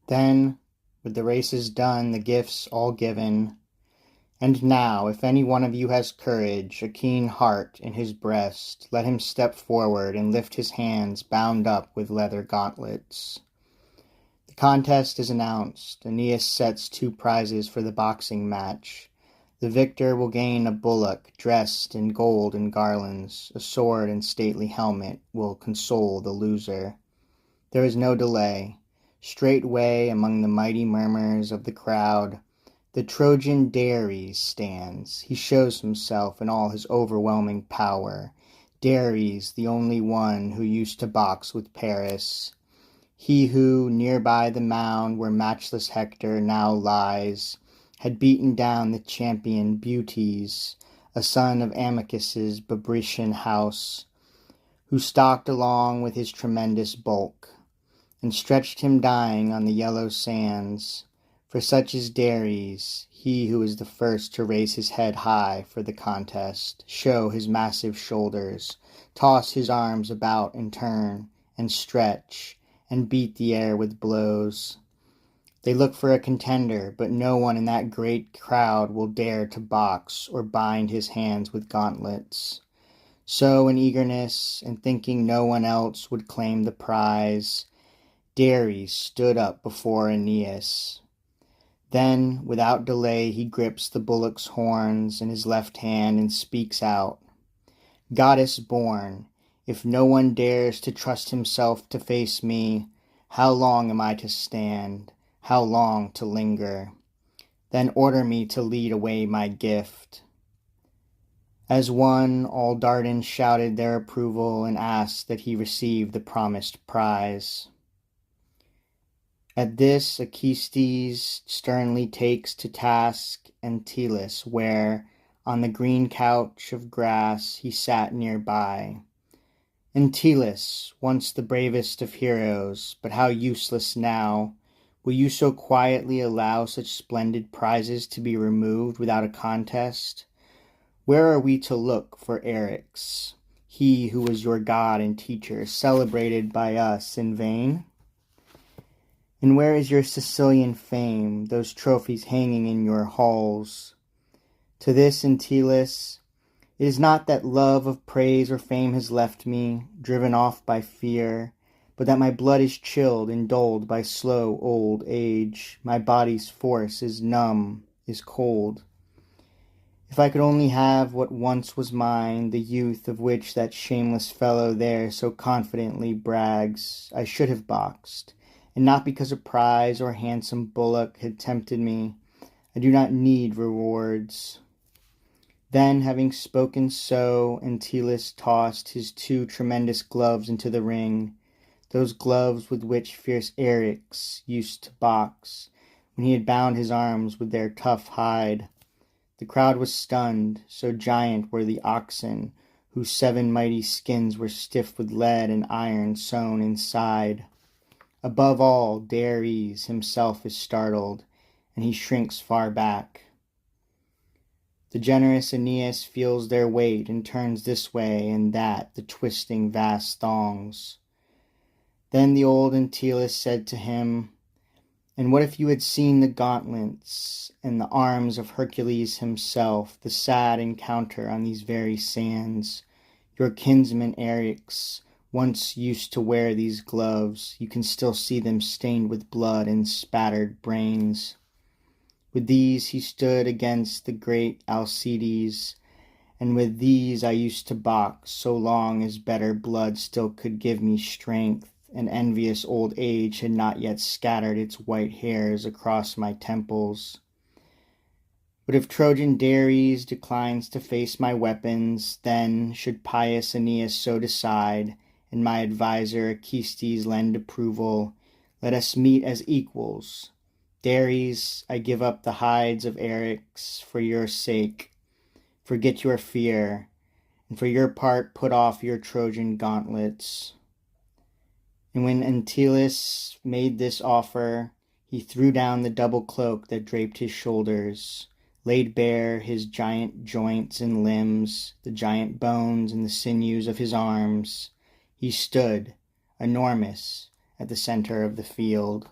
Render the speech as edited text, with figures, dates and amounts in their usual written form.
Then, with the races done, the gifts all given, and now, if any one of you has courage, a keen heart in his breast, let him step forward and lift his hands bound up with leather gauntlets. The contest is announced. Aeneas sets 2 prizes for the boxing match. The victor will gain a bullock dressed in gold and garlands. A sword and stately helmet will console the loser. There is no delay. Straightway, among the mighty murmurs of the crowd, the Trojan Dares stands. He shows himself in all his overwhelming power. Dares, the only one who used to box with Paris. He who, near by the mound where matchless Hector now lies, had beaten down the champion Butes, a son of Amycus's Babrician house, who stalked along with his tremendous bulk, and stretched him dying on the yellow sands. For such is Dares, he who is the first to raise his head high for the contest, show his massive shoulders, toss his arms about and turn, and stretch, and beat the air with blows. They look for a contender, but no one in that great crowd will dare to box or bind his hands with gauntlets. So in eagerness, and thinking no one else would claim the prize, Dares stood up before Aeneas. Then, without delay, he grips the bullock's horns in his left hand and speaks out. Goddess born, if no one dares to trust himself to face me, how long am I to stand? How long to linger? Then order me to lead away my gift. As one, all Dardans shouted their approval and asked that he receive the promised prize. At this, Acestes sternly takes to task Antyllus, where, on the green couch of grass, he sat near by. Antyllus, once the bravest of heroes, but how useless now! Will you so quietly allow such splendid prizes to be removed without a contest? Where are we to look for Eryx, he who was your god and teacher, celebrated by us in vain? And where is your Sicilian fame, those trophies hanging in your halls? To this, Antyllus, it is not that love of praise or fame has left me, driven off by fear, but that my blood is chilled and dulled by slow old age. My body's force is numb, is cold. If I could only have what once was mine, the youth of which that shameless fellow there so confidently brags, I should have boxed. And not because a prize or handsome bullock had tempted me. I do not need rewards. Then, having spoken so, Antyllus tossed his 2 tremendous gloves into the ring, those gloves with which fierce Eryx used to box, when he had bound his arms with their tough hide. The crowd was stunned, so giant were the oxen, whose 7 mighty skins were stiff with lead and iron sewn inside. Above all, Dares himself is startled, and he shrinks far back. The generous Aeneas feels their weight and turns this way and that the twisting vast thongs. Then the old Antyllus said to him, And what if you had seen the gauntlets and the arms of Hercules himself, the sad encounter on these very sands? Your kinsman Eryx once used to wear these gloves. You can still see them stained with blood and spattered brains. With these he stood against the great Alcides, and with these I used to box, so long as better blood still could give me strength, and envious old age had not yet scattered its white hairs across my temples. But if Trojan Dares declines to face my weapons, then, should pious Aeneas so decide, and my adviser Acestes lend approval, let us meet as equals. Dares, I give up the hides of Eryx for your sake. Forget your fear, and for your part put off your Trojan gauntlets. And when Antyllus made this offer, he threw down the double cloak that draped his shoulders, laid bare his giant joints and limbs, the giant bones and the sinews of his arms. He stood, enormous, at the center of the field.